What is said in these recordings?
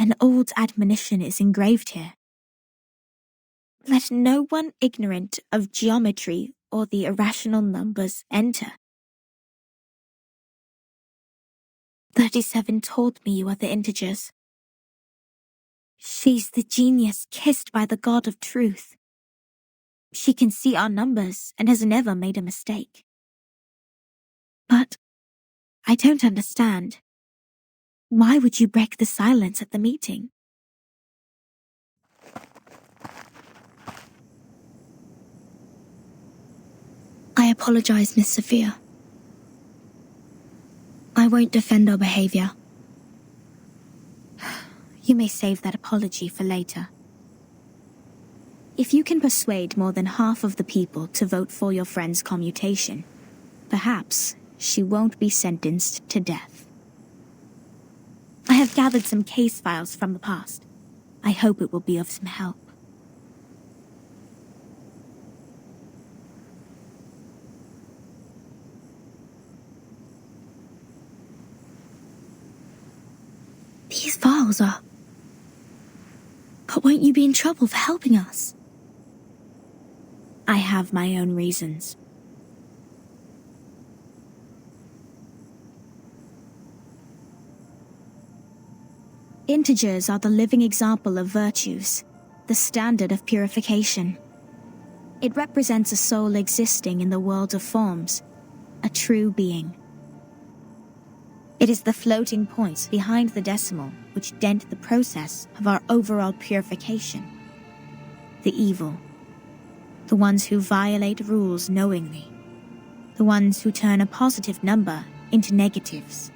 An old admonition is engraved here. Let no one ignorant of geometry or the irrational numbers enter. 37 told me you are the integers. She's the genius kissed by the God of truth. She can see our numbers and has never made a mistake. But I don't understand. Why would you break the silence at the meeting? I apologize, Miss Sophia. I won't defend our behavior. You may save that apology for later. If you can persuade more than half of the people to vote for your friend's commutation, perhaps she won't be sentenced to death. I have gathered some case files from the past. I hope it will be of some help. These files are... But won't you be in trouble for helping us? I have my own reasons. Integers are the living example of virtues, the standard of purification. It represents a soul existing in the world of forms, a true being. It is the floating points behind the decimal which dent the process of our overall purification. The evil, the ones who violate rules knowingly, the ones who turn a positive number into negatives,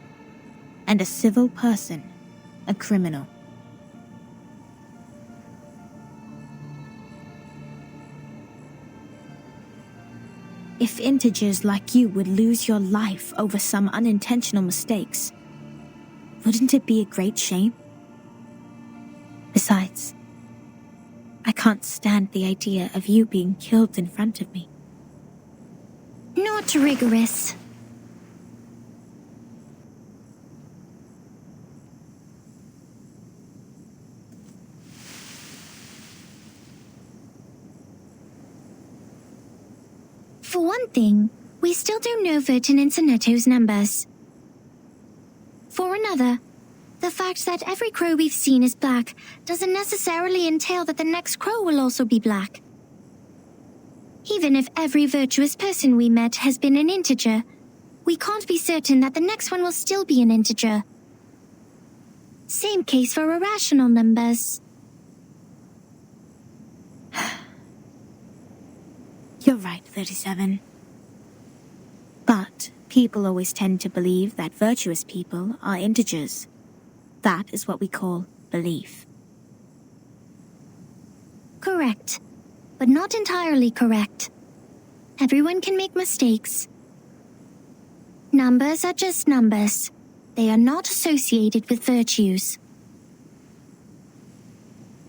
and a civil person a criminal. If integers like you would lose your life over some unintentional mistakes, wouldn't it be a great shame? Besides, I can't stand the idea of you being killed in front of me. Not rigorous. For one thing, we still don't know Vertin and Sonetto's numbers. For another, the fact that every crow we've seen is black doesn't necessarily entail that the next crow will also be black. Even if every virtuous person we met has been an integer, we can't be certain that the next one will still be an integer. Same case for irrational numbers. You're right, 37. But people always tend to believe that virtuous people are integers. That is what we call belief. Correct, but not entirely correct. Everyone can make mistakes. Numbers are just numbers. They are not associated with virtues.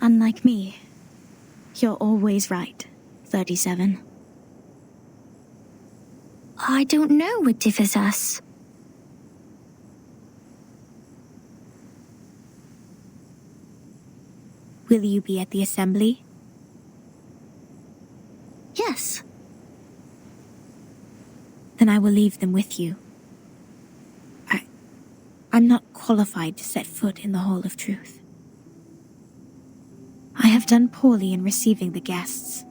Unlike me, you're always right, 37. I don't know what differs us. Will you be at the assembly? Yes. Then I will leave them with you. I'm not qualified to set foot in the Hall of Truth. I have done poorly in receiving the guests.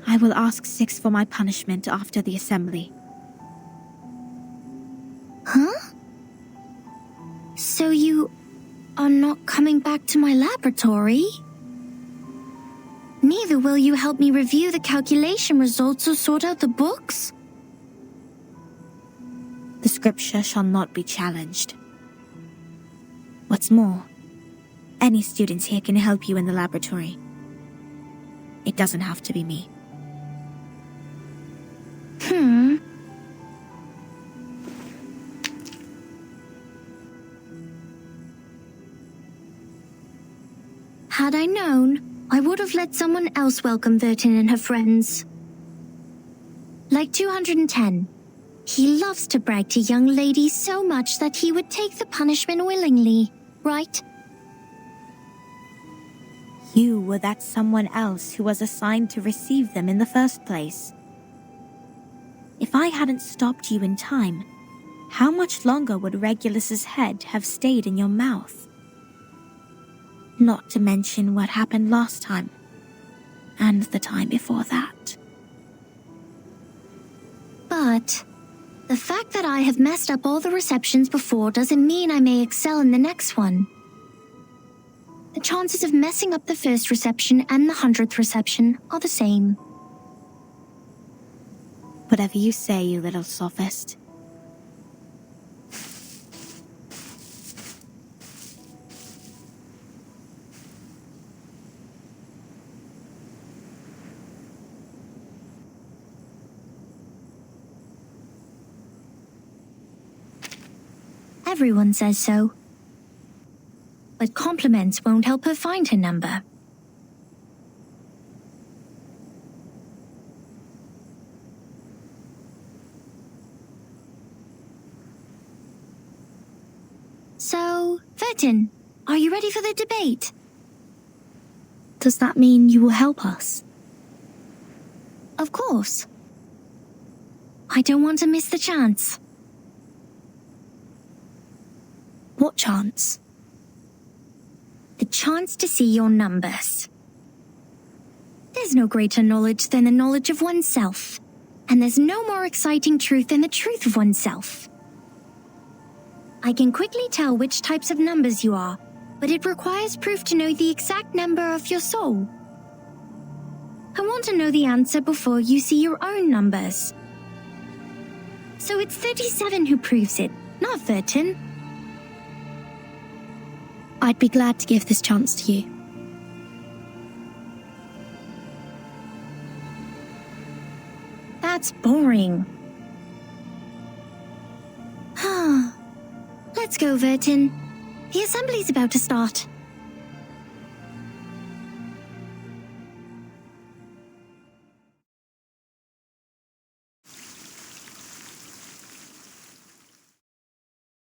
I will ask 6 for my punishment after the assembly. Huh? So you are not coming back to my laboratory? Neither will you help me review the calculation results or sort out the books? The scripture shall not be challenged. What's more, any students here can help you in the laboratory. It doesn't have to be me. Had I known, I would have let someone else welcome Vertin and her friends. Like 210. He loves to brag to young ladies so much that he would take the punishment willingly, right? You were that someone else who was assigned to receive them in the first place. If I hadn't stopped you in time, how much longer would Regulus's head have stayed in your mouth? Not to mention what happened last time, and the time before that. But the fact that I have messed up all the receptions before doesn't mean I may excel in the next one. The chances of messing up the first reception and the 100th reception are the same. Whatever you say, you little sophist. Everyone says so. But compliments won't help her find her number. So, Vertin, are you ready for the debate? Does that mean you will help us? Of course. I don't want to miss the chance. What chance? The chance to see your numbers. There's no greater knowledge than the knowledge of oneself, and there's no more exciting truth than the truth of oneself. I can quickly tell which types of numbers you are, but it requires proof to know the exact number of your soul. I want to know the answer before you see your own numbers. So it's 37 who proves it, not Vertin. I'd be glad to give this chance to you. That's boring. Let's go, Vertin. The assembly's about to start.